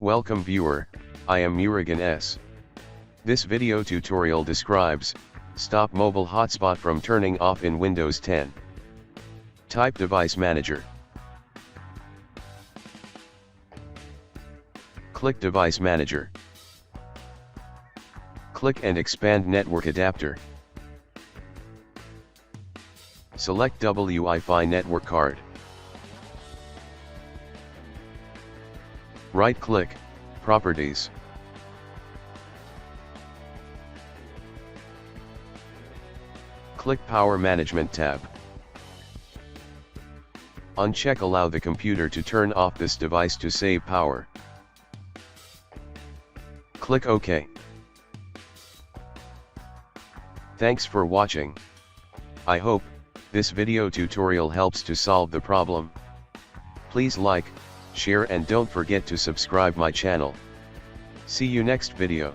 Welcome viewer, I am Murugan S. This video tutorial describes, stop mobile hotspot from turning off in Windows 10. Type Device Manager. Click Device Manager. Click and expand Network Adapter. Select Wi-Fi network card. Right-click, Properties. Click Power Management tab. Uncheck Allow the computer to turn off this device to save power. Click OK. Thanks for watching. I hope this video tutorial helps to solve the problem. Please like, share and don't forget to subscribe my channel. See you next video.